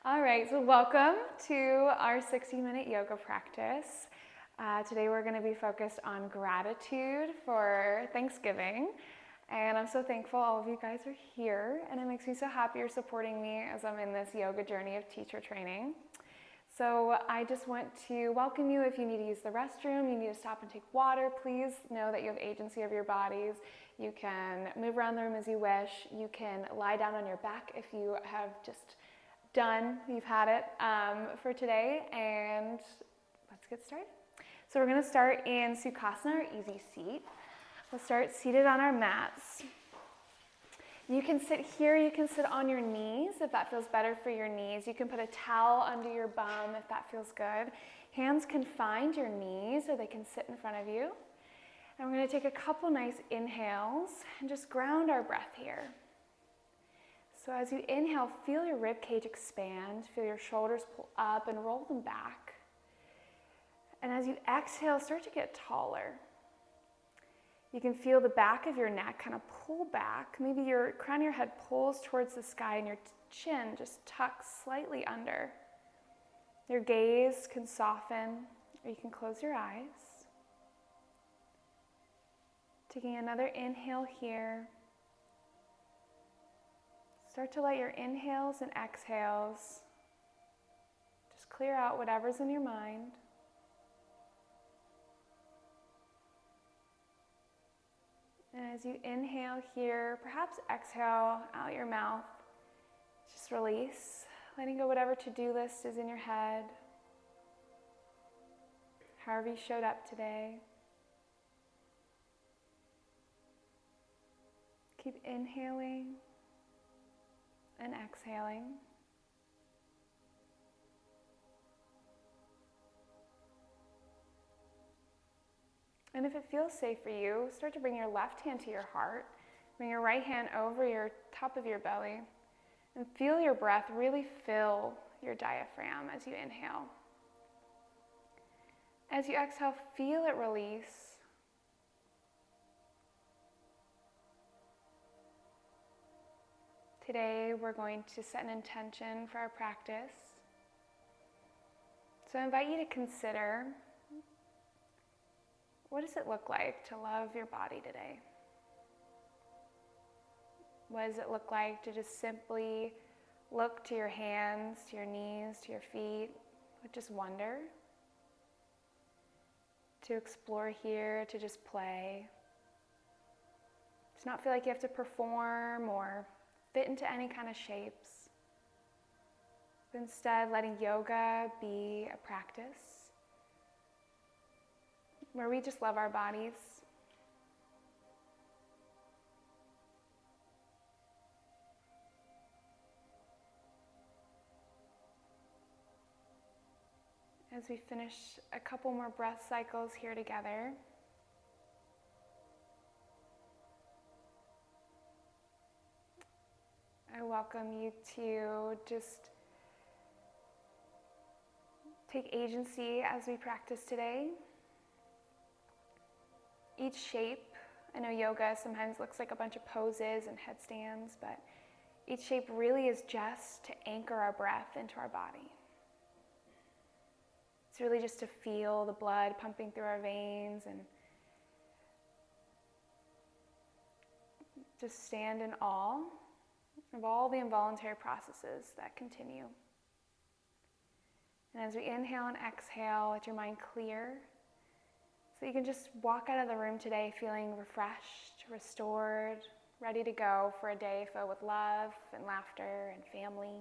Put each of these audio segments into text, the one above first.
All right, so welcome to our 60-minute yoga practice. Today we're going to be focused on gratitude for Thanksgiving. And I'm so thankful all of you guys are here, and it makes me so happy you're supporting me as I'm in this yoga journey of teacher training. So I just want to welcome you. If you need to use the restroom, you need to stop and take water, please know that you have agency of your bodies. You can move around the room as you wish. You can lie down on your back if you have just you've had it for today, and let's get started. So we're going to start in Sukhasana, or easy seat. We'll start seated on our mats. You can sit here, you can sit on your knees if that feels better for your knees. You can put a towel under your bum if that feels good. Hands can find your knees or they can sit in front of you. And we're going to take a couple nice inhales and just ground our breath here. So as you inhale, feel your rib cage expand, feel your shoulders pull up and roll them back. And as you exhale, start to get taller. You can feel the back of your neck kind of pull back. Maybe your crown of your head pulls towards the sky and your chin just tucks slightly under. Your gaze can soften, or you can close your eyes. Taking another inhale here. Start to let your inhales and exhales just clear out whatever's in your mind. And as you inhale here, perhaps exhale out your mouth. Just release, letting go whatever to-do list is in your head, however you showed up today. Keep inhaling and exhaling. And if it feels safe for you, start to bring your left hand to your heart. Bring your right hand over your top of your belly. And feel your breath really fill your diaphragm as you inhale. As you exhale, feel it release. Today, we're going to set an intention for our practice. So I invite you to consider, what does it look like to love your body today? What does it look like to just simply look to your hands, to your knees, to your feet, with just wonder? To explore here, to just play. To not feel like you have to perform or fit into any kind of shapes. But instead, letting yoga be a practice where we just love our bodies. As we finish a couple more breath cycles here together, I welcome you to just take agency as we practice today. Each shape, I know yoga sometimes looks like a bunch of poses and headstands, but each shape really is just to anchor our breath into our body. It's really just to feel the blood pumping through our veins and just stand in awe of all the involuntary processes that continue. And as we inhale and exhale, let your mind clear so you can just walk out of the room today feeling refreshed, restored, ready to go for a day filled with love and laughter and family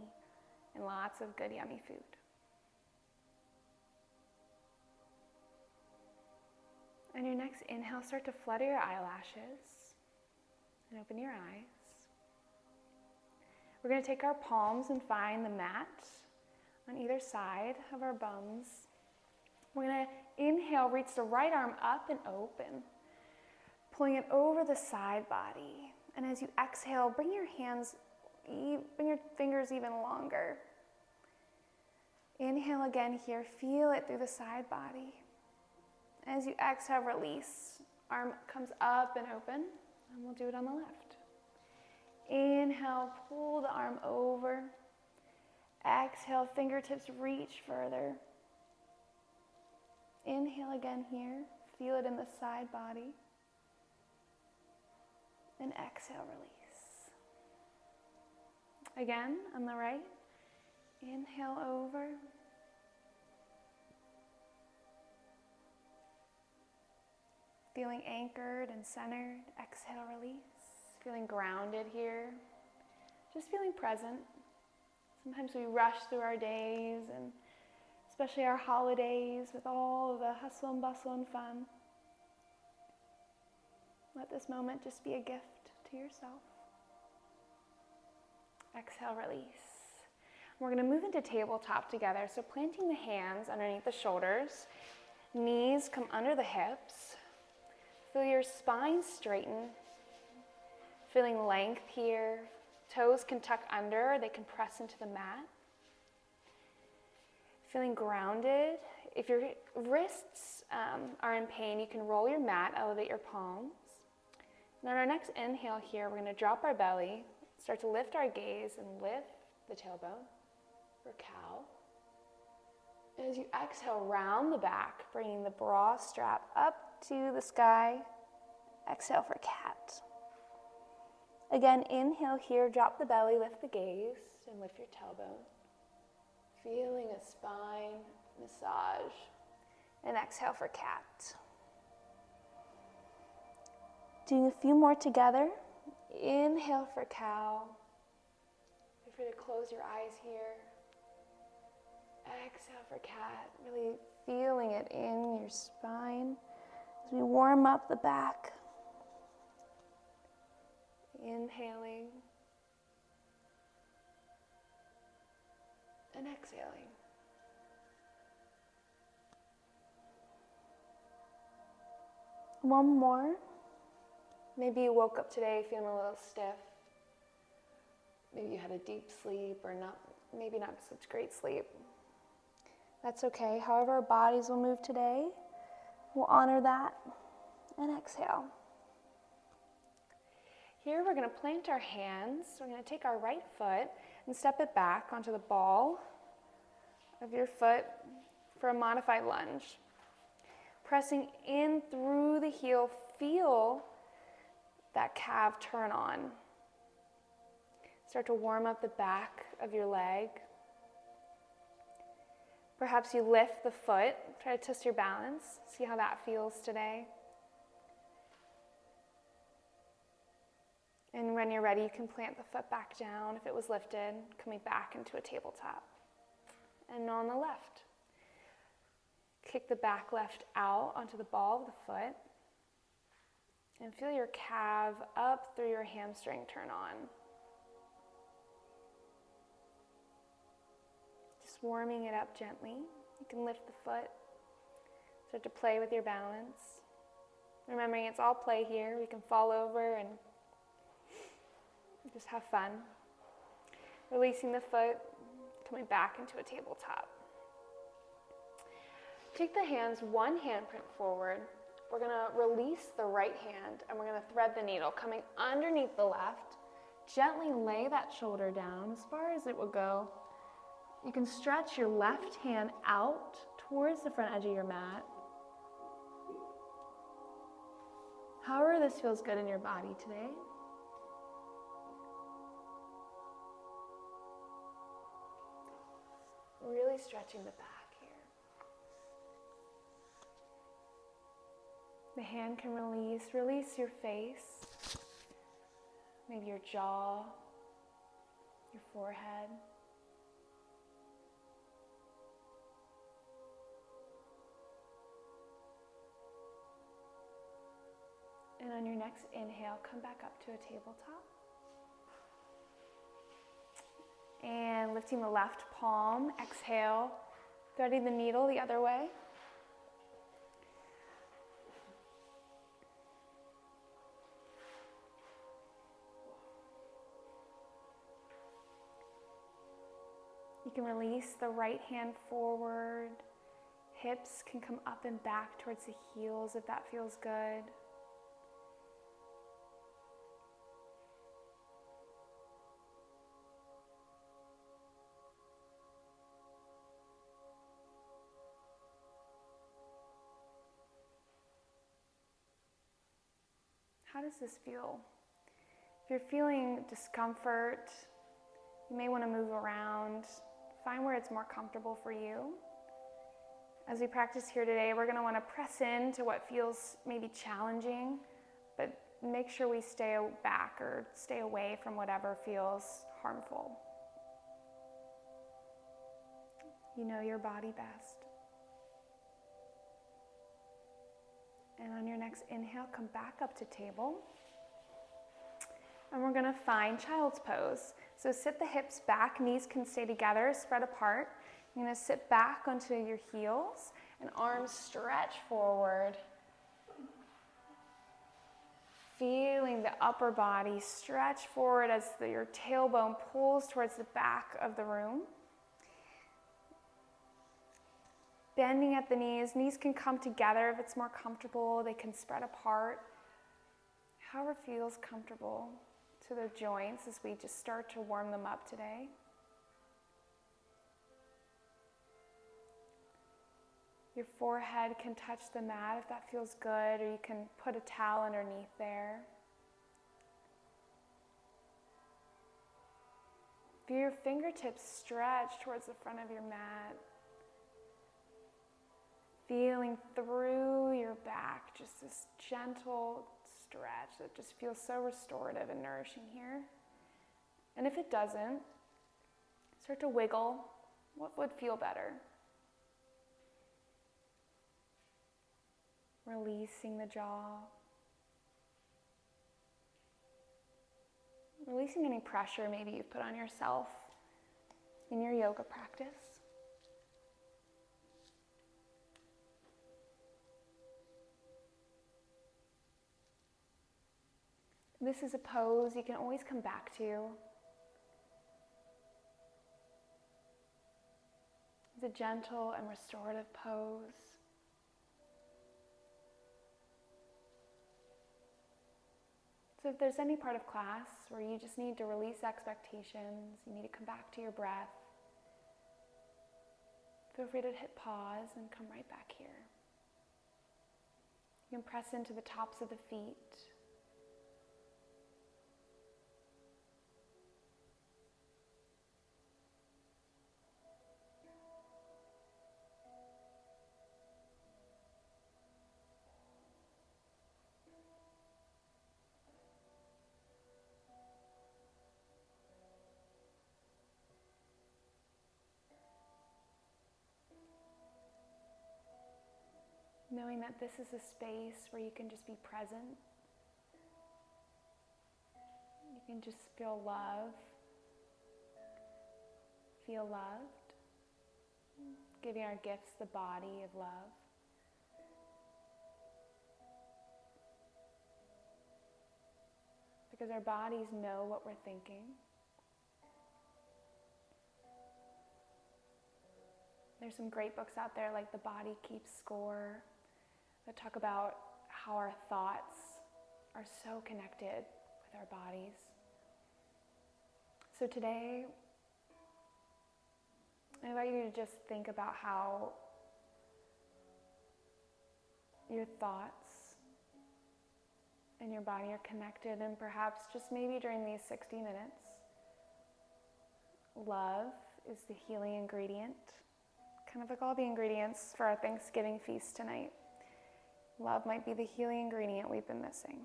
and lots of good, yummy food. On your next inhale, start to flutter your eyelashes and open your eyes. We're going to take our palms and find the mat on either side of our bums. We're going to inhale, reach the right arm up and open, pulling it over the side body. And as you exhale, bring your fingers even longer. Inhale again here, feel it through the side body. As you exhale, release. Arm comes up and open, and we'll do it on the left. Inhale, pull the arm over. exhale, fingertips reach further. Inhale again here. Feel it in the side body. And exhale, release. Again, on the right. Inhale over. Feeling anchored and centered. Exhale, release. Feeling grounded here. Just feeling present. Sometimes we rush through our days, and especially our holidays with all of the hustle and bustle and fun. Let this moment just be a gift to yourself. Exhale, release. We're going to move into tabletop together. So planting the hands underneath the shoulders, knees come under the hips. Feel your spine straighten. Feeling length here. Toes can tuck under, they can press into the mat. Feeling grounded. If your wrists are in pain, you can roll your mat, elevate your palms. And on our next inhale here, we're going to drop our belly, start to lift our gaze and lift the tailbone for cow. And as you exhale, round the back, bringing the bra strap up to the sky. Exhale for cat. Again, inhale here, drop the belly, lift the gaze, and lift your tailbone. Feeling a spine massage. And exhale for cat. Doing a few more together. Inhale for cow. Feel free to close your eyes here. Exhale for cat. Really feeling it in your spine as we warm up the back. Inhaling and exhaling. One more. Maybe you woke up today feeling a little stiff. Maybe you had a deep sleep or maybe not such great sleep. That's okay. However our bodies will move today, we'll honor that and exhale. Here we're going to plant our hands. We're going to take our right foot and step it back onto the ball of your foot for a modified lunge. Pressing in through the heel, feel that calf turn on. Start to warm up the back of your leg. Perhaps you lift the foot, try to test your balance, see how that feels today. And when you're ready, you can plant the foot back down if it was lifted, coming back into a tabletop. And on the left, kick the back left out onto the ball of the foot. And feel your calf up through your hamstring turn on. Just warming it up gently. You can lift the foot, start to play with your balance. Remembering it's all play here. We can fall over and just have fun. Releasing the foot, coming back into a tabletop. Take the hands one handprint forward. We're going to release the right hand and we're going to thread the needle coming underneath the left. Gently lay that shoulder down as far as it will go. You can stretch your left hand out towards the front edge of your mat. However this feels good in your body today. Really stretching the back here. The hand can release your face, maybe your jaw, your forehead. And on your next inhale, come back up to a tabletop. And lifting the left palm, exhale, threading the needle the other way. You can release the right hand forward. Hips can come up and back towards the heels if that feels good. how does this feel? If you're feeling discomfort, you may want to move around. Find where it's more comfortable for you. As we practice here today, we're going to want to press into what feels maybe challenging, but make sure we stay back or stay away from whatever feels harmful. You know your body best. And on your next inhale, come back up to table. And we're going to find child's pose. So sit the hips back, knees can stay together, spread apart. You're going to sit back onto your heels and arms stretch forward. Feeling the upper body stretch forward as your tailbone pulls towards the back of the room. Bending at the knees. Knees can come together if it's more comfortable. They can spread apart. However feels comfortable to the joints as we just start to warm them up today. Your forehead can touch the mat if that feels good, or you can put a towel underneath there. Feel your fingertips stretch towards the front of your mat. Feeling through your back, just this gentle stretch that just feels so restorative and nourishing here. And if it doesn't, start to wiggle. What would feel better? Releasing the jaw. Releasing any pressure maybe you've put on yourself in your yoga practice. This is a pose you can always come back to. It's a gentle and restorative pose. So if there's any part of class where you just need to release expectations, you need to come back to your breath, feel free to hit pause and come right back here. You can press into the tops of the feet. Knowing that this is a space where you can just be present. You can just feel love. Feel loved. Giving our gifts the body of love. Because our bodies know what we're thinking. There's some great books out there like The Body Keeps Score that talk about how our thoughts are so connected with our bodies. So today, I invite you to just think about how your thoughts and your body are connected, and perhaps just maybe during these 60 minutes, love is the healing ingredient. Kind of like all the ingredients for our Thanksgiving feast tonight. Love might be the healing ingredient we've been missing.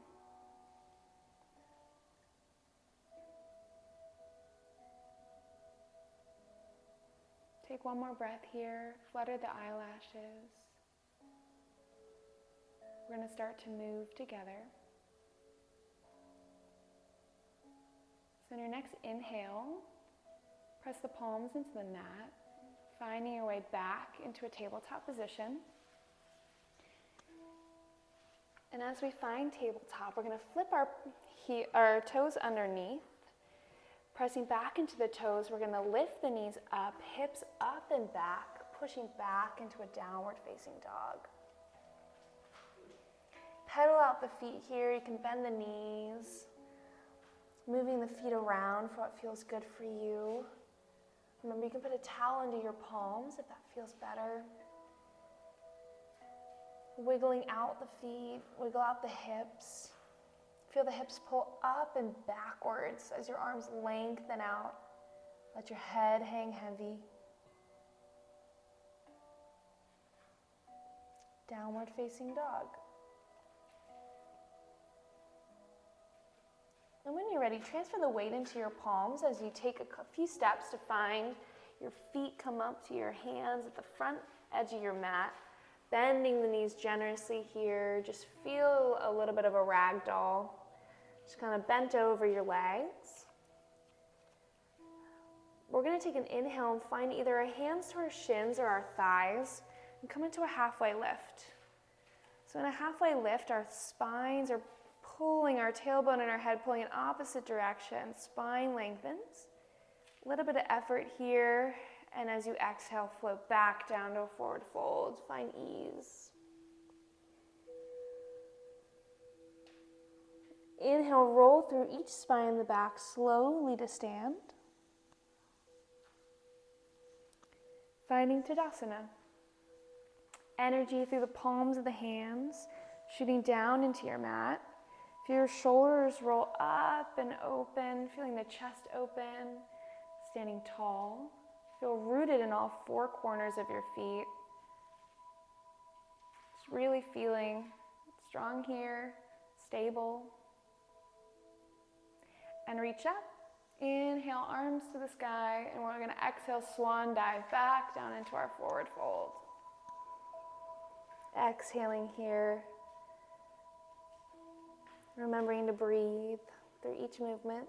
Take one more breath here. Flutter the eyelashes. We're going to start to move together. So on your next inhale, press the palms into the mat, finding your way back into a tabletop position. And as we find tabletop, we're going to flip our toes underneath. Pressing back into the toes, we're going to lift the knees up, hips up and back, pushing back into a downward facing dog. Pedal out the feet here. You can bend the knees, moving the feet around for what feels good for you. Remember, you can put a towel under your palms if that feels better. Wiggling out the feet, wiggle out the hips. Feel the hips pull up and backwards as your arms lengthen out. Let your head hang heavy. Downward facing dog. And when you're ready, transfer the weight into your palms as you take a few steps to find your feet come up to your hands at the front edge of your mat. Bending the knees generously here. Just feel a little bit of a rag doll. Just kind of bent over your legs. We're going to take an inhale and find either our hands to our shins or our thighs and come into a halfway lift. So in a halfway lift, our spines are pulling, our tailbone and our head pulling in opposite directions. Spine lengthens. A little bit of effort here, and as you exhale, float back down to a forward fold. Find ease. Inhale, roll through each spine in the back slowly to stand. Finding Tadasana. Energy through the palms of the hands, shooting down into your mat. Feel your shoulders roll up and open, feeling the chest open, standing tall. Feel rooted in all four corners of your feet. Just really feeling strong here, stable. And reach up. Inhale, arms to the sky, and we're going to exhale, swan dive back down into our forward fold. Exhaling here. Remembering to breathe through each movement.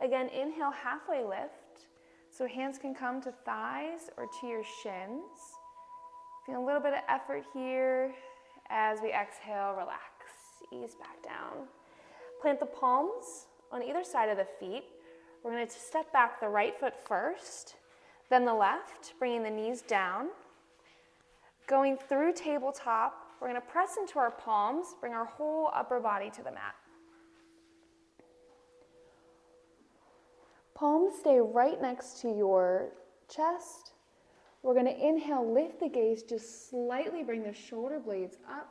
Again, inhale, halfway lift. So hands can come to thighs or to your shins. Feel a little bit of effort here. As we exhale, relax. Ease back down. Plant the palms on either side of the feet. We're going to step back the right foot first, then the left, bringing the knees down. Going through tabletop, we're going to press into our palms, bring our whole upper body to the mat. Palms stay right next to your chest. We're going to inhale, lift the gaze, just slightly bring the shoulder blades up.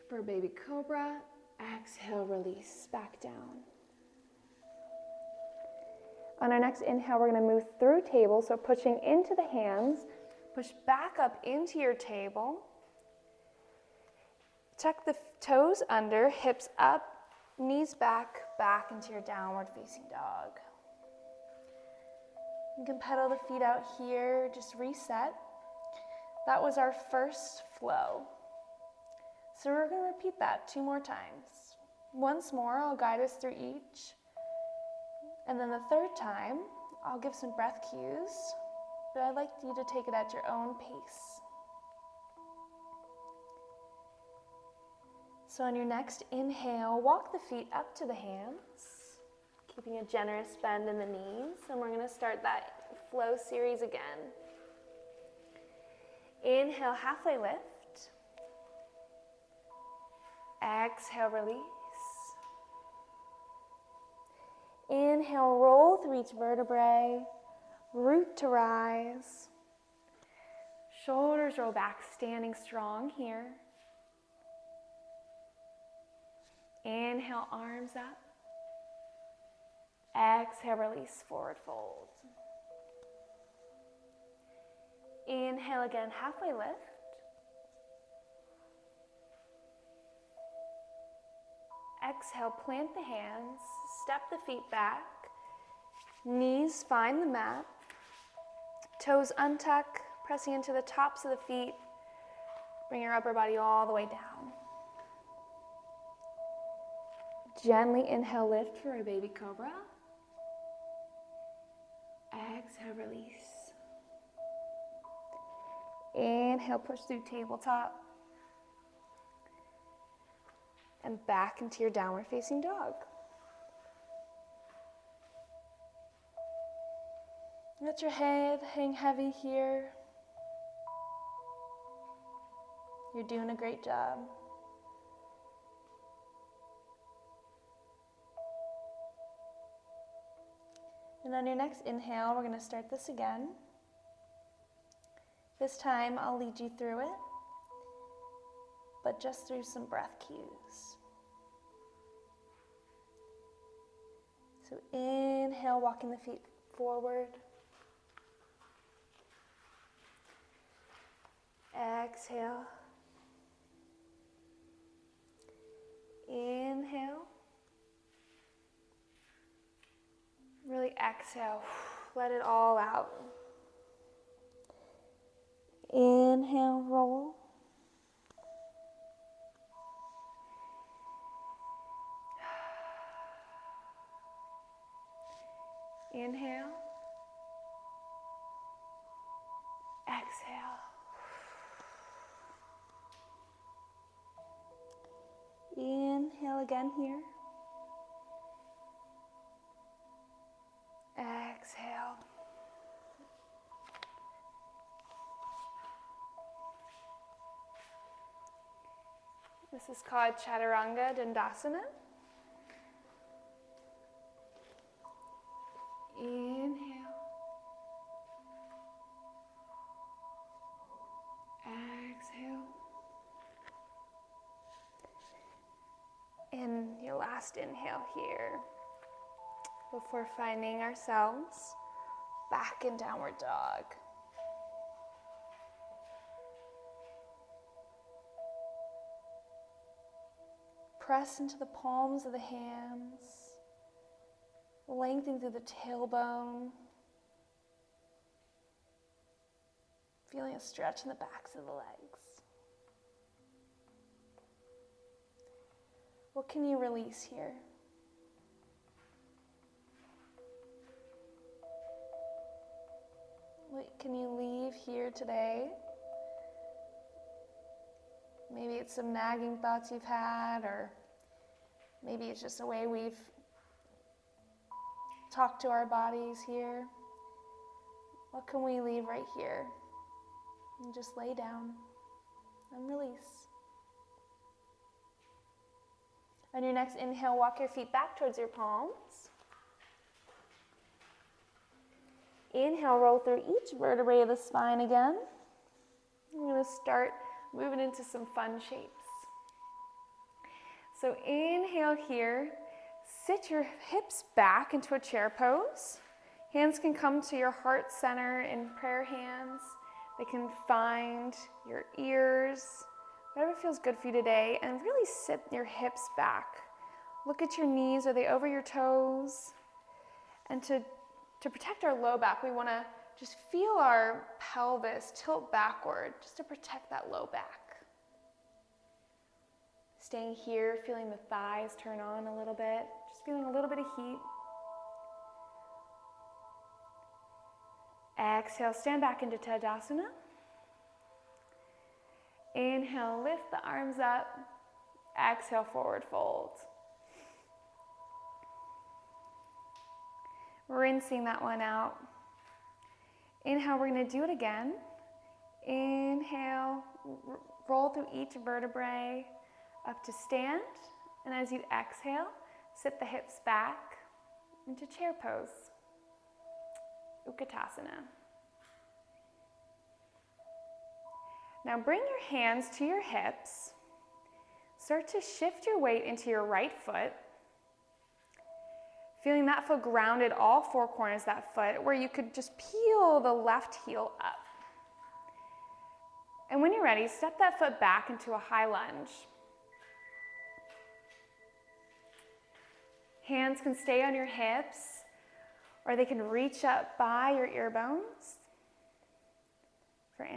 For baby cobra, exhale, release, back down. On our next inhale, we're going to move through table, so pushing into the hands, push back up into your table. Tuck the toes under, hips up, knees back, back into your downward facing dog. You can pedal the feet out here, just reset. That was our first flow. So we're going to repeat that 2 more times. Once more, I'll guide us through each. And then the third time, I'll give some breath cues, but I'd like you to take it at your own pace. So on your next inhale, walk the feet up to the hands, keeping a generous bend in the knees, and we're going to start that flow series again. Inhale, halfway lift. Exhale, release. Inhale, roll through each vertebrae, root to rise. Shoulders roll back, standing strong here. Inhale, arms up. Exhale, release, forward fold. Inhale again, halfway lift. Exhale, plant the hands, step the feet back. Knees find the mat. Toes untuck, pressing into the tops of the feet. Bring your upper body all the way down. Gently inhale, lift for a baby cobra. Exhale, release. Inhale, push through tabletop. And back into your downward facing dog. Let your head hang heavy here. You're doing a great job. And on your next inhale, we're going to start this again. This time, I'll lead you through it. but just through some breath cues. So inhale, walking the feet forward. Exhale. Inhale. Really exhale. Let it all out. Inhale, roll. Inhale. Exhale. Inhale again here. Exhale. This is called Chaturanga Dandasana. Inhale. Exhale. And your last inhale here before finding ourselves back in downward dog. Press into the palms of the hands, lengthen through the tailbone, feeling a stretch in the backs of the legs. What can you release here? What can you leave here today? Maybe it's some nagging thoughts you've had, or maybe it's just a way we've talked to our bodies here. What can we leave right here? And just lay down and release. On your next inhale, walk your feet back towards your palms. Inhale, roll through each vertebrae of the spine again. We're going to start moving into some fun shapes. So inhale here, sit your hips back into a chair pose. Hands can come to your heart center in prayer hands. They can find your ears, whatever feels good for you today, and really sit your hips back. Look at your knees, are they over your toes? And to protect our low back, we want to just feel our pelvis tilt backward, just to protect that low back. Staying here, feeling the thighs turn on a little bit, just feeling a little bit of heat. Exhale, stand back into Tadasana. Inhale, lift the arms up. Exhale, forward fold. Rinsing that one out. Inhale, we're going to do it again. Inhale, roll through each vertebrae up to stand. And as you exhale, sit the hips back into chair pose. Utkatasana. Now bring your hands to your hips. Start to shift your weight into your right foot. Feeling that foot grounded, all four corners of that foot, where you could just peel the left heel up. And when you're ready, step that foot back into a high lunge. Hands can stay on your hips, or they can reach up by your ear bones for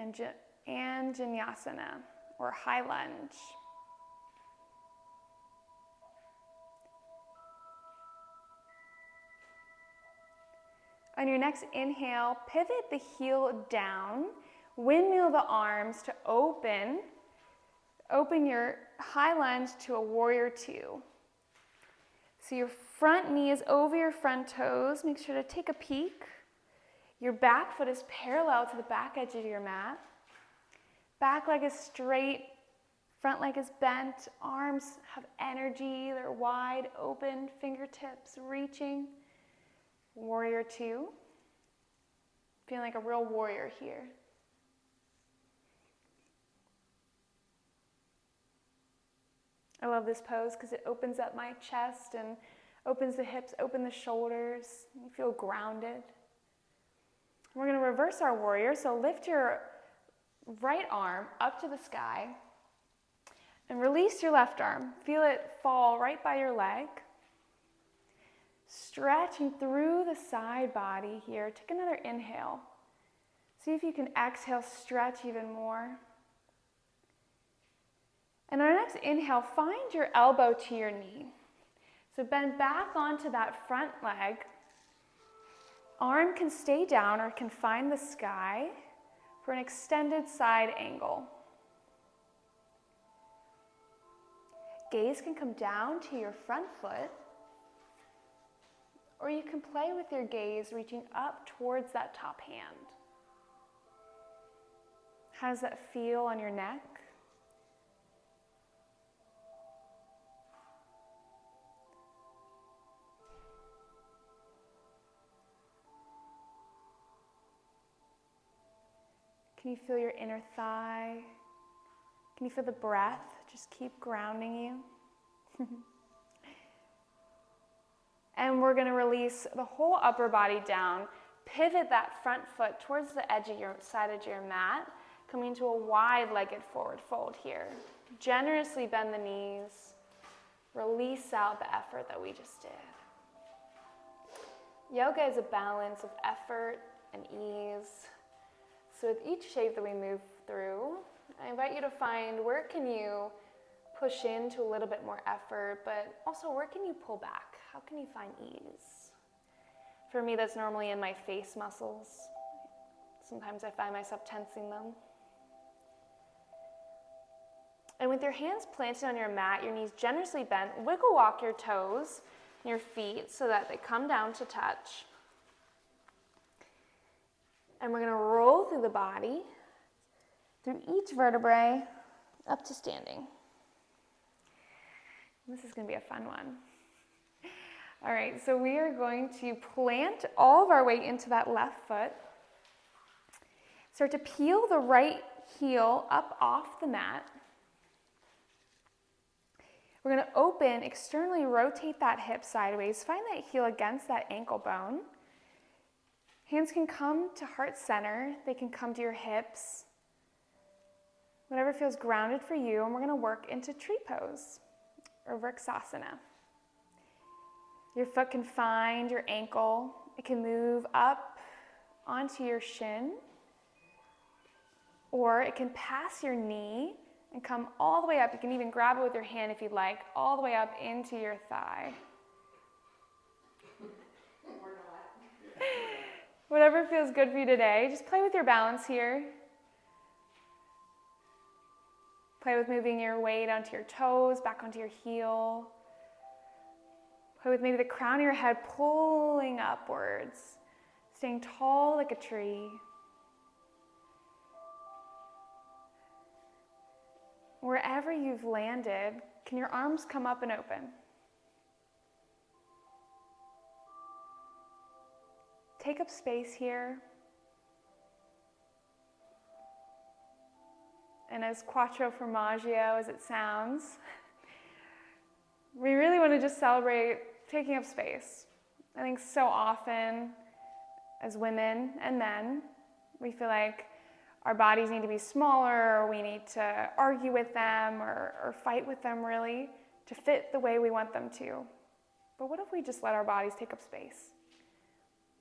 Anjaneyasana, or high lunge. On your next inhale, pivot the heel down, windmill the arms to open your high lunge to a warrior two. So your front knee is over your front toes. Make sure to take a peek. Your back foot is parallel to the back edge of your mat. Back leg is straight, front leg is bent, arms have energy, they're wide open, fingertips reaching. Warrior two. Feeling like a real warrior here. I love this pose because it opens up my chest and opens the hips, open the shoulders. You feel grounded. We're going to reverse our warrior. So lift your right arm up to the sky and release your left arm. Feel it fall right by your leg. Stretching through the side body here. Take another inhale. See if you can exhale, stretch even more. And our next inhale, find your elbow to your knee. So bend back onto that front leg. Arm can stay down or can find the sky for an extended side angle. Gaze can come down to your front foot, or you can play with your gaze reaching up towards that top hand. How does that feel on your neck? Can you feel your inner thigh? Can you feel the breath just keep grounding you? And we're going to release the whole upper body down. Pivot that front foot towards the edge of your side of your mat, coming to a wide-legged forward fold here. Generously bend the knees. Release out the effort that we just did. Yoga is a balance of effort and ease. So with each shape that we move through, I invite you to find where can you push into a little bit more effort, but also where can you pull back? How can you find ease? For me, that's normally in my face muscles. Sometimes I find myself tensing them. And with your hands planted on your mat, your knees generously bent, wiggle walk your toes and your feet so that they come down to touch. And we're going to roll through the body, through each vertebrae, up to standing. This is going to be a fun one. All right, so we are going to plant all of our weight into that left foot. Start to peel the right heel up off the mat. We're going to open, externally rotate that hip sideways. Find that heel against that ankle bone. Hands can come to heart center. They can come to your hips. Whatever feels grounded for you. And we're going to work into tree pose or Vrksasana. Your foot can find your ankle. It can move up onto your shin. Or it can pass your knee and come all the way up. You can even grab it with your hand if you'd like, all the way up into your thigh. Whatever feels good for you today, just play with your balance here. Play with moving your weight onto your toes, back onto your heel. Play with maybe the crown of your head pulling upwards, staying tall like a tree. Wherever you've landed, can your arms come up and open? Take up space here. And as quattro formaggio as it sounds, we really want to just celebrate taking up space. I think so often as women and men, we feel like our bodies need to be smaller, or we need to argue with them or fight with them really to fit the way we want them to. But what if we just let our bodies take up space?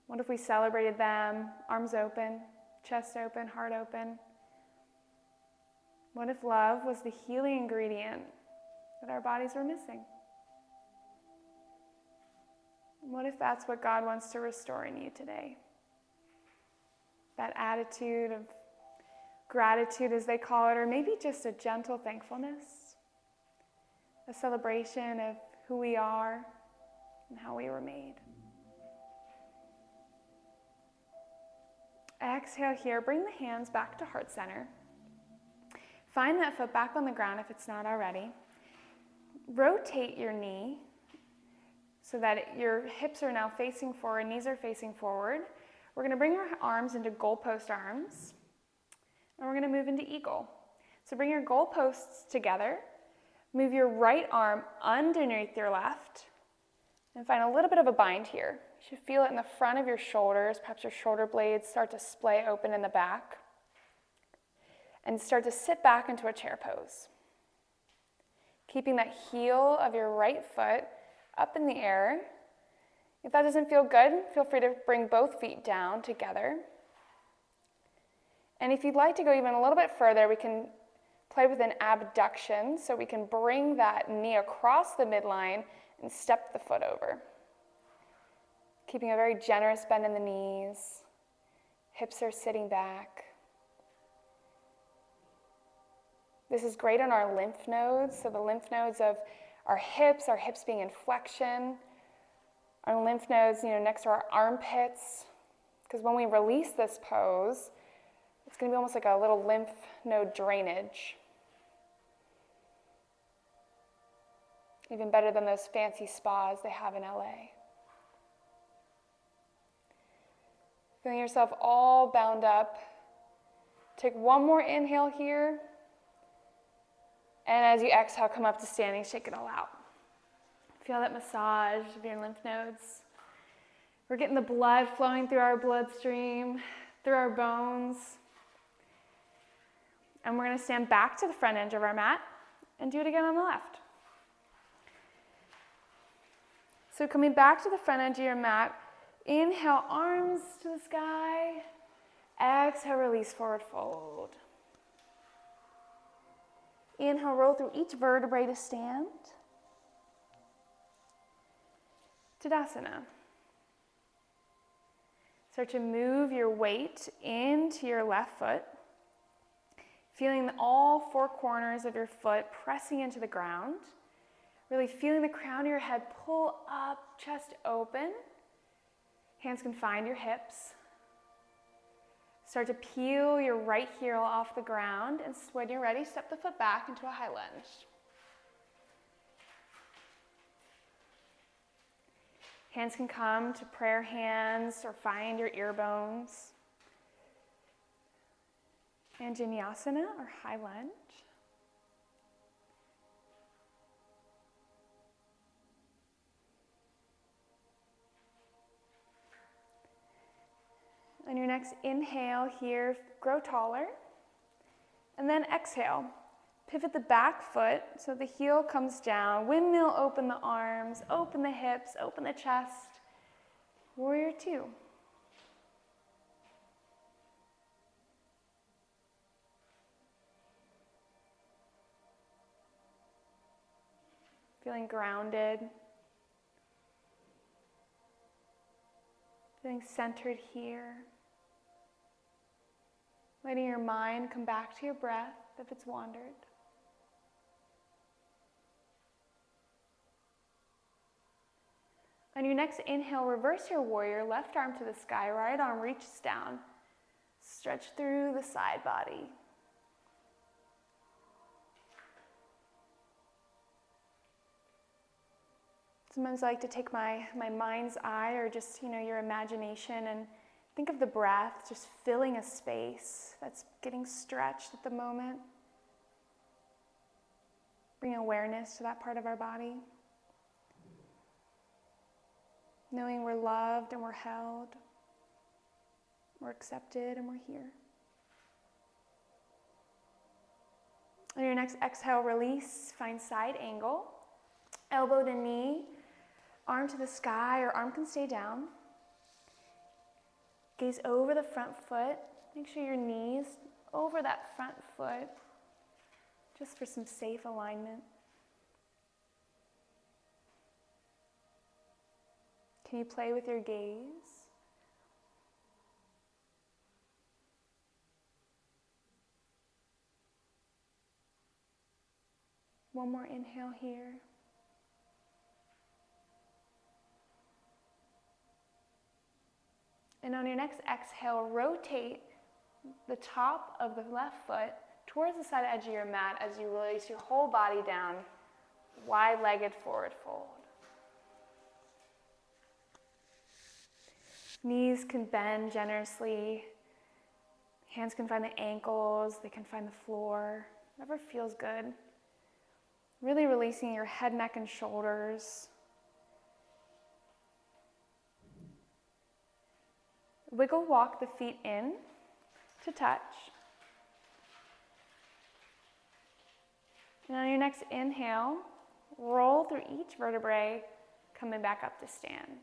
What if we celebrated them, arms open, chest open, heart open? What if love was the healing ingredient that our bodies were missing? What if that's what God wants to restore in you today? That attitude of gratitude, as they call it, or maybe just a gentle thankfulness, a celebration of who we are and how we were made. Exhale here, bring the hands back to heart center. Find that foot back on the ground if it's not already. Rotate your knee so that your hips are now facing forward, knees are facing forward. We're going to bring our arms into goalpost arms, and we're going to move into eagle. So bring your goalposts together, Move your right arm underneath your left and find a little bit of a bind here. You should feel it in the front of your shoulders. Perhaps your shoulder blades start to splay open in the back. And start to sit back into a chair pose. Keeping that heel of your right foot up in the air. If that doesn't feel good, feel free to bring both feet down together. And if you'd like to go even a little bit further, we can play with an abduction, so we can bring that knee across the midline and step the foot over. Keeping a very generous bend in the knees. Hips are sitting back. This is great on our lymph nodes, so the lymph nodes of our hips being in flexion, our lymph nodes, next to our armpits, because when we release this pose, it's going to be almost like a little lymph node drainage. Even better than those fancy spas they have in LA. Feeling yourself all bound up. Take one more inhale here. And as you exhale, come up to standing, shake it all out. Feel that massage of your lymph nodes. We're getting the blood flowing through our bloodstream, through our bones. And we're going to stand back to the front edge of our mat and do it again on the left. So coming back to the front edge of your mat, inhale, arms to the sky. Exhale, release, forward fold. Inhale, roll through each vertebrae to stand. Tadasana. Start to move your weight into your left foot, feeling all four corners of your foot pressing into the ground. Really feeling the crown of your head pull up, chest open. Hands can find your hips. Start to peel your right heel off the ground, and when you're ready, step the foot back into a high lunge. Hands can come to prayer hands or find your ear bones. Anjaneyasana or high lunge. On your next inhale here, grow taller. And then exhale. Pivot the back foot so the heel comes down. Windmill, open the arms, open the hips, open the chest. Warrior two. Feeling grounded. Feeling centered here. Letting your mind come back to your breath if it's wandered. On your next inhale, reverse your warrior, left arm to the sky, right arm reaches down. Stretch through the side body. Sometimes I like to take my mind's eye or just, your imagination and think of the breath just filling a space that's getting stretched at the moment. Bring awareness to that part of our body. Knowing we're loved and we're held, we're accepted and we're here. On your next exhale, release, find side angle. Elbow to knee, arm to the sky, or arm can stay down. Gaze over the front foot. Make sure your knees over that front foot, just for some safe alignment. Can you play with your gaze? One more inhale here. And on your next exhale, rotate the top of the left foot towards the side edge of your mat as you release your whole body down, wide-legged forward fold. Knees can bend generously. Hands can find the ankles. They can find the floor. Whatever feels good. Really releasing your head, neck, and shoulders. Wiggle walk the feet in to touch. And on your next inhale, roll through each vertebrae, coming back up to stand.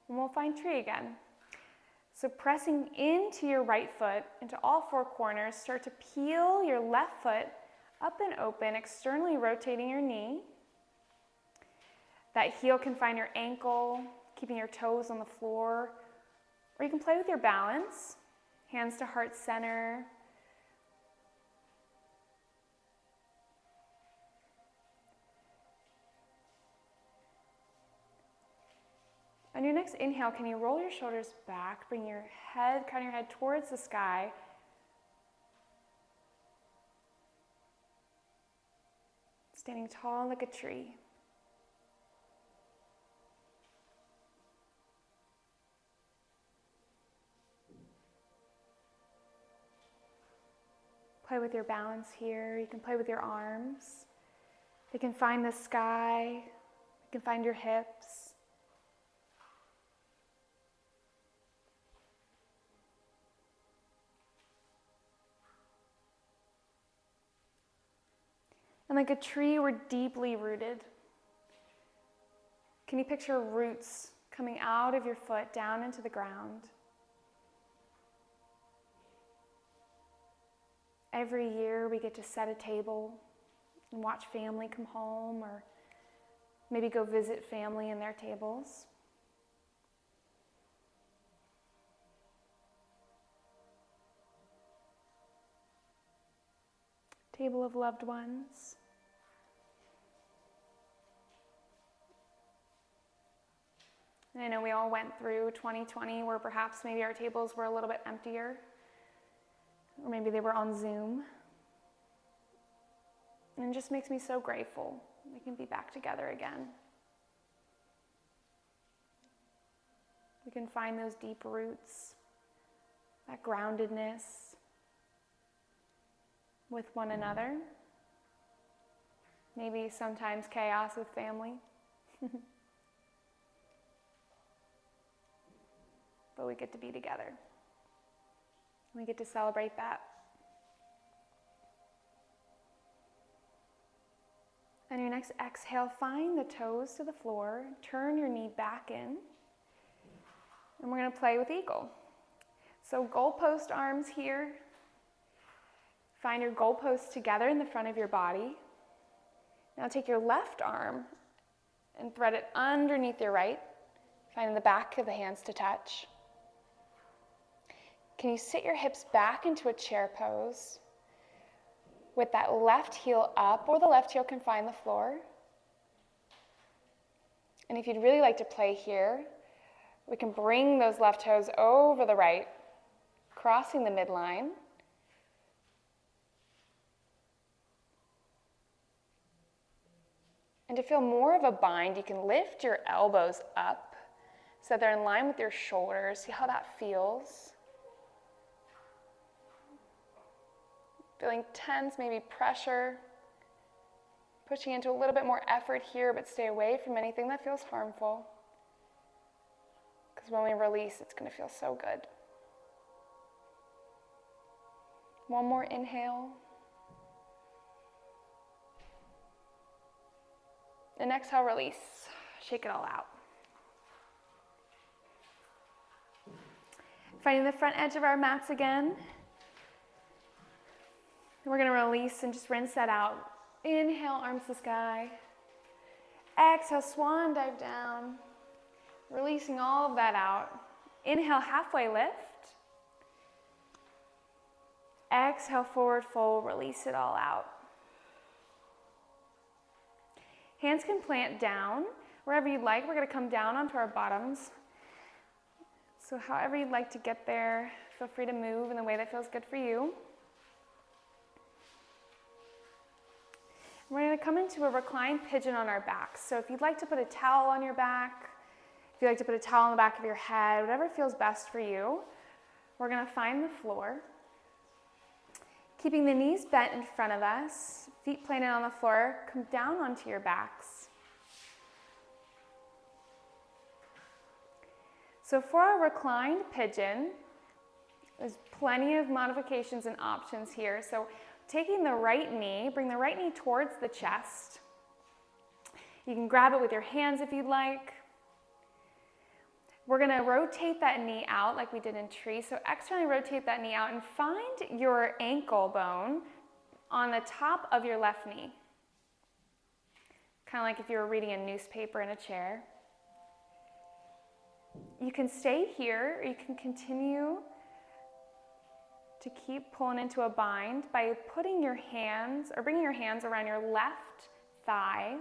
And we'll find tree again. So pressing into your right foot, into all four corners, start to peel your left foot up and open, externally rotating your knee. That heel can find your ankle, keeping your toes on the floor, or you can play with your balance, hands to heart center. On your next inhale, can you roll your shoulders back, bring your head, crown your head towards the sky. Standing tall like a tree. Play with your balance here. You can play with your arms. They can find the sky. You can find your hips. And like a tree, we're deeply rooted. Can you picture roots coming out of your foot down into the ground? Every year we get to set a table and watch family come home, or maybe go visit family in their tables. Table of loved ones. And I know we all went through 2020 where perhaps maybe our tables were a little bit emptier, or maybe they were on Zoom. And it just makes me so grateful we can be back together again. We can find those deep roots, that groundedness with one another. Maybe sometimes chaos with family. But we get to be together. We get to celebrate that. On your next exhale, find the toes to the floor, turn your knee back in, and we're going to play with eagle. So goalpost arms here. Find your goalposts together in the front of your body. Now take your left arm and thread it underneath your right, finding the back of the hands to touch. Can you sit your hips back into a chair pose with that left heel up, or the left heel can find the floor? And if you'd really like to play here, we can bring those left toes over the right, crossing the midline. And to feel more of a bind, you can lift your elbows up so they're in line with your shoulders. See how that feels. Feeling tense, maybe pressure. Pushing into a little bit more effort here, but stay away from anything that feels harmful. Because when we release, it's going to feel so good. One more inhale. And exhale, release. Shake it all out. Finding the front edge of our mats again. We're going to release and just rinse that out. Inhale, arms to the sky. Exhale, swan dive down. Releasing all of that out. Inhale, halfway lift. Exhale, forward fold. Release it all out. Hands can plant down wherever you'd like. We're going to come down onto our bottoms. So however you'd like to get there, feel free to move in the way that feels good for you. We're going to come into a reclined pigeon on our backs. So if you'd like to put a towel on your back, if you'd like to put a towel on the back of your head, whatever feels best for you, we're going to find the floor. Keeping the knees bent in front of us, feet planted on the floor, come down onto your backs. So for our reclined pigeon, there's plenty of modifications and options here. So taking the right knee, bring the right knee towards the chest. You can grab it with your hands if you'd like. We're gonna rotate that knee out like we did in tree. So externally rotate that knee out and find your ankle bone on the top of your left knee. Kind of like if you were reading a newspaper in a chair. You can stay here, or you can continue to keep pulling into a bind by putting your hands, or bringing your hands around your left thigh,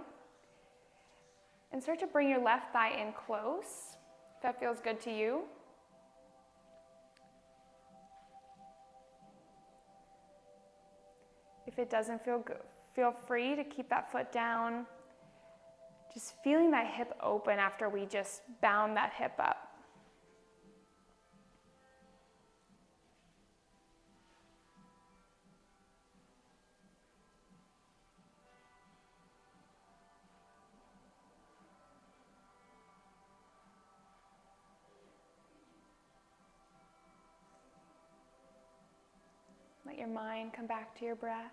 and start to bring your left thigh in close, if that feels good to you. If it doesn't feel good, feel free to keep that foot down. Just feeling that hip open after we just bound that hip up. Let your mind come back to your breath.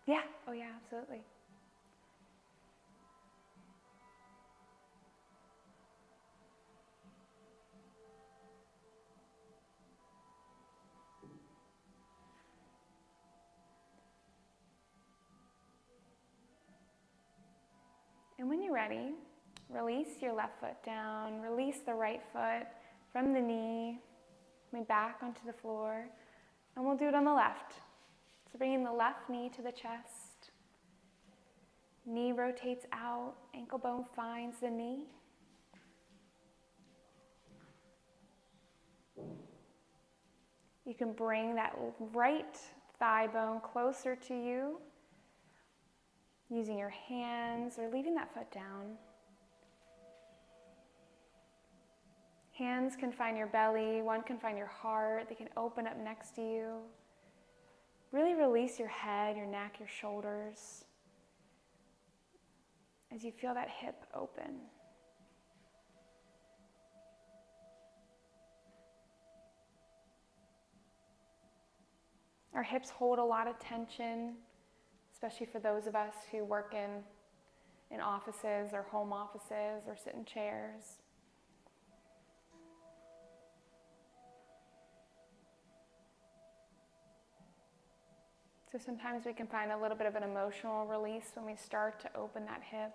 Yeah, oh yeah, absolutely. And when you're ready, release your left foot down, release the right foot from the knee, coming back onto the floor, and we'll do it on the left. So bringing the left knee to the chest, knee rotates out, ankle bone finds the knee. You can bring that right thigh bone closer to you, using your hands or leaving that foot down. Hands can find your belly, one can find your heart, they can open up next to you. Really release your head, your neck, your shoulders as you feel that hip open. Our hips hold a lot of tension, especially for those of us who work in offices or home offices or sit in chairs. So sometimes we can find a little bit of an emotional release when we start to open that hip.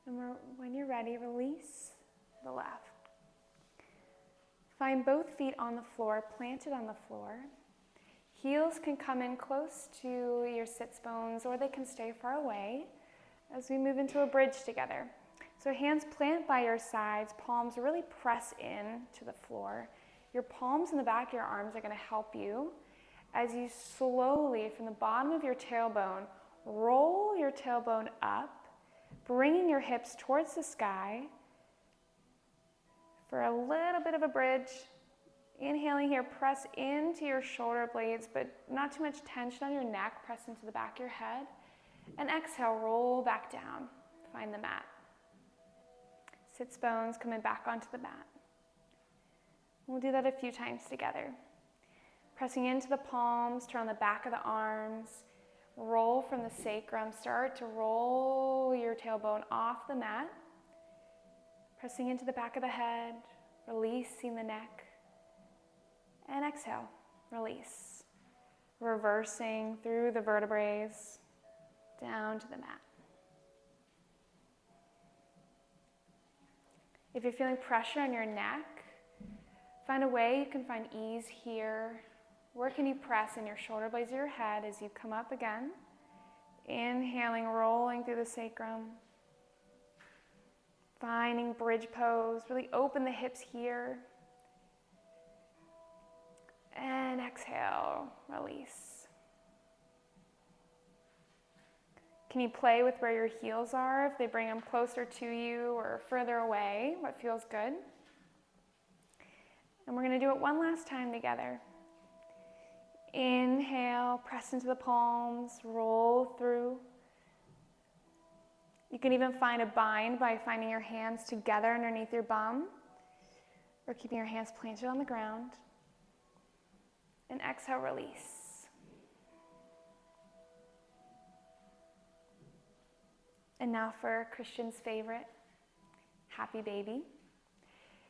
And when you're ready, release the left. Find both feet on the floor, planted on the floor. Heels can come in close to your sits bones, or they can stay far away as we move into a bridge together. So hands plant by your sides, palms really press in to the floor. Your palms in the back of your arms are going to help you as you slowly, from the bottom of your tailbone, roll your tailbone up, bringing your hips towards the sky for a little bit of a bridge. Inhaling here, press into your shoulder blades, but not too much tension on your neck. Press into the back of your head. And exhale, roll back down. Find the mat. Sits bones coming back onto the mat. We'll do that a few times together. Pressing into the palms, turn on the back of the arms, roll from the sacrum, start to roll your tailbone off the mat. Pressing into the back of the head, releasing the neck, and exhale, release. Reversing through the vertebrae, down to the mat. If you're feeling pressure on your neck, find a way you can find ease here. Where can you press in your shoulder blades of your head as you come up again? Inhaling, rolling through the sacrum. Finding bridge pose, really open the hips here. And exhale, release. Can you play with where your heels are, if they bring them closer to you or further away, what feels good? And we're going to do it one last time together. Inhale, press into the palms, roll through. You can even find a bind by finding your hands together underneath your bum or keeping your hands planted on the ground. And exhale, release. And now for Christian's favorite, happy baby.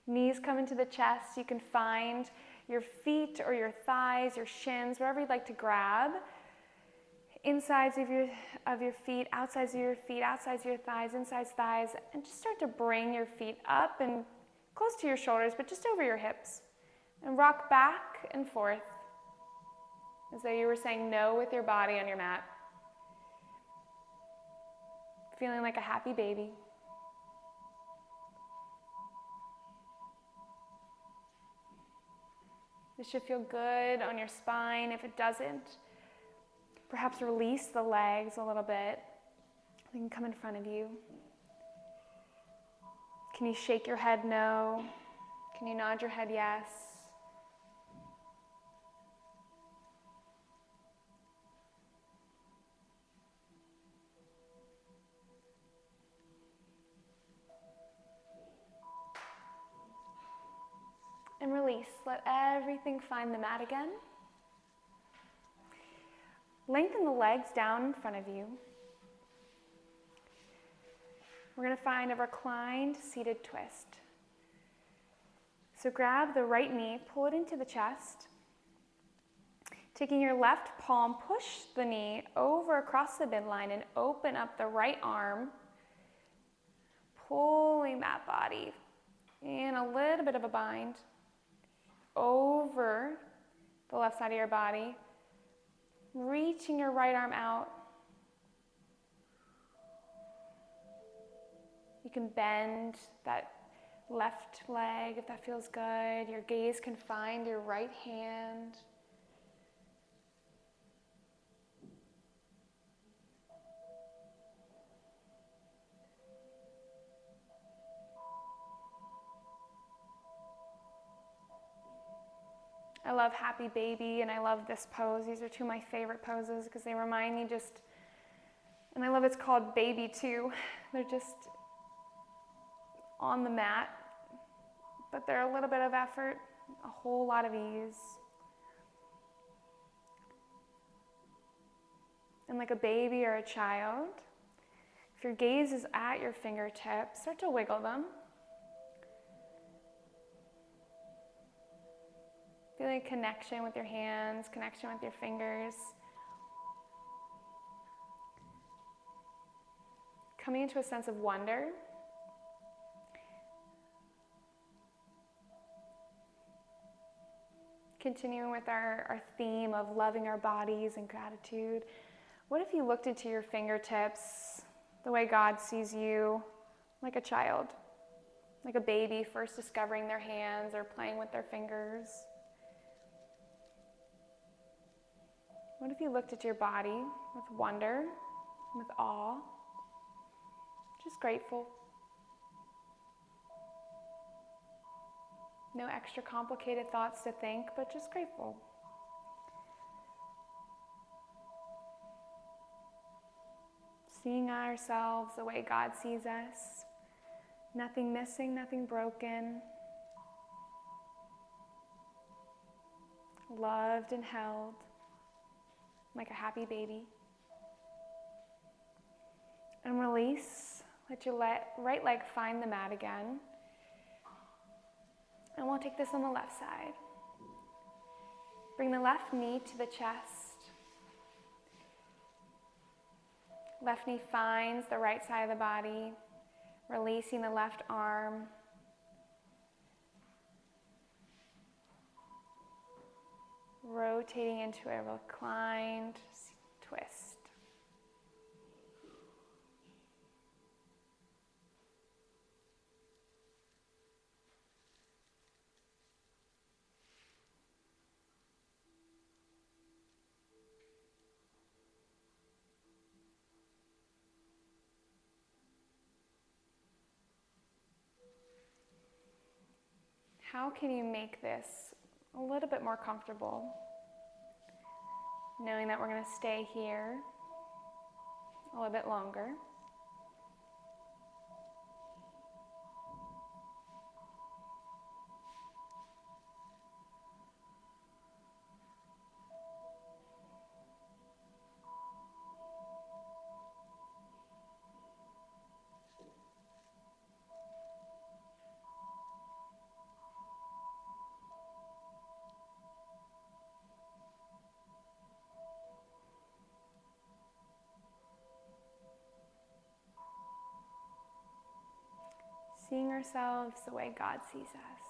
Knees come into the chest. You can find your feet or your thighs, your shins, wherever you'd like to grab. Insides of your feet, outsides of your feet, outsides of your thighs, insides thighs, and just start to bring your feet up and close to your shoulders, but just over your hips. And rock back and forth as though you were saying no with your body on your mat. Feeling like a happy baby. This should feel good on your spine. If it doesn't, perhaps release the legs a little bit. They can come in front of you. Can you shake your head no? Can you nod your head yes? And release. Let everything find the mat again. Lengthen the legs down in front of you. We're going to find a reclined seated twist. So grab the right knee, pull it into the chest. Taking your left palm, push the knee over across the midline and open up the right arm. Pulling that body in a little bit of a bind over the left side of your body. Reaching your right arm out. You can bend that left leg if that feels good. Your gaze can find your right hand. I love happy baby and I love this pose. These are two of my favorite poses because they remind me just, and I love it's called baby too. They're just on the mat, but they're a little bit of effort, a whole lot of ease. And like a baby or a child, if your gaze is at your fingertips, start to wiggle them. Feeling a connection with your hands, connection with your fingers. Coming into a sense of wonder. Continuing with our theme of loving our bodies and gratitude. What if you looked into your fingertips the way God sees you, like a child, like a baby first discovering their hands or playing with their fingers? What if you looked at your body with wonder, with awe, just grateful? No extra complicated thoughts to think, but just grateful. Seeing ourselves the way God sees us. Nothing missing, nothing broken. loved and held like a happy baby. And release. Let your right leg find the mat again. And we'll take this on the left side. Bring the left knee to the chest. Left knee finds the right side of the body, releasing the left arm. Rotating into a reclined twist. How can you make this a little bit more comfortable? Knowing that we're going to stay here a little bit longer. Seeing ourselves the way God sees us.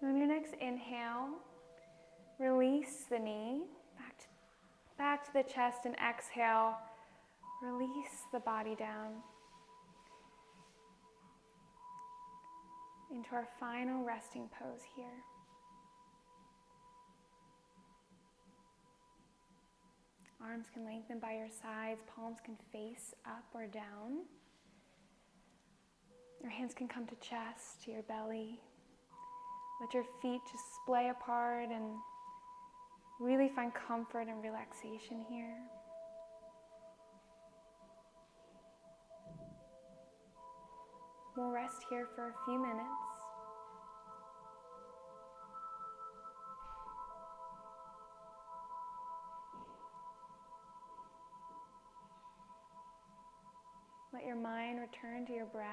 On your next inhale, release the knee back to the chest, and exhale, release the body down into our final resting pose here. Arms can lengthen by your sides, palms can face up or down. Your hands can come to chest, to your belly. Let your feet just splay apart and really find comfort and relaxation here. We'll rest here for a few minutes. Let your mind return to your breath.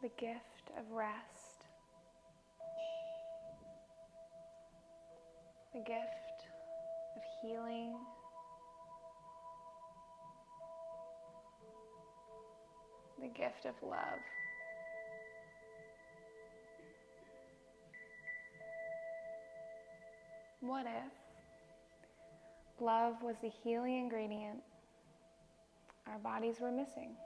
The gift of rest, the gift of healing, the gift of love. What if love was the healing ingredient our bodies were missing?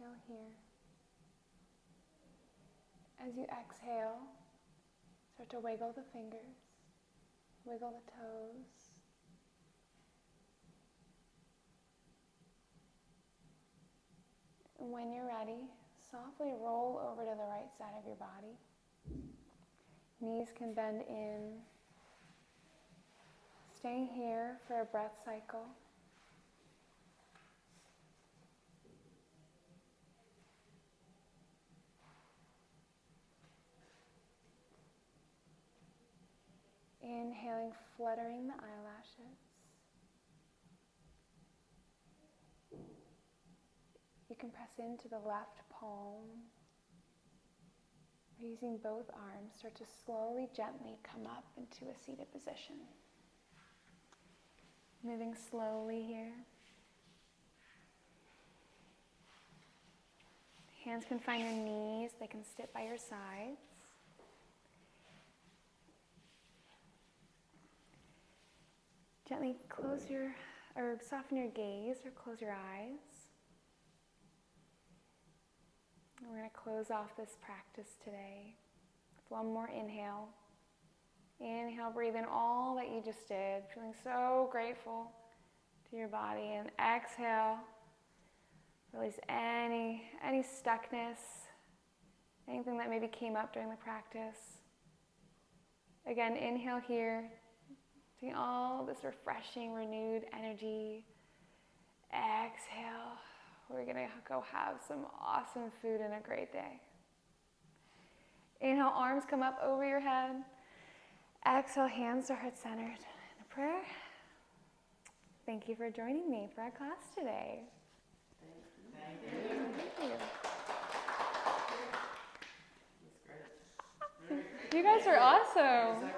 inhale here. As you exhale, start to wiggle the fingers, wiggle the toes. And when you're ready, softly roll over to the right side of your body. Knees can bend in. Staying here for a breath cycle. Inhaling, fluttering the eyelashes. You can press into the left palm. Or using both arms, start to slowly, gently come up into a seated position. Moving slowly here. Hands can find your knees. They can sit by your sides. Gently soften your gaze or close your eyes. And we're going to close off this practice today with one more inhale. Inhale, breathe in all that you just did, feeling so grateful to your body. And exhale, release any stuckness, anything that maybe came up during the practice. Again, inhale here. Seeing all this refreshing, renewed energy. Exhale. We're going to go have some awesome food and a great day. Inhale, arms come up over your head. Exhale, hands are heart-centered. And a prayer. Thank you for joining me for our class today. Thank you. Thank you. That's great. You guys are awesome.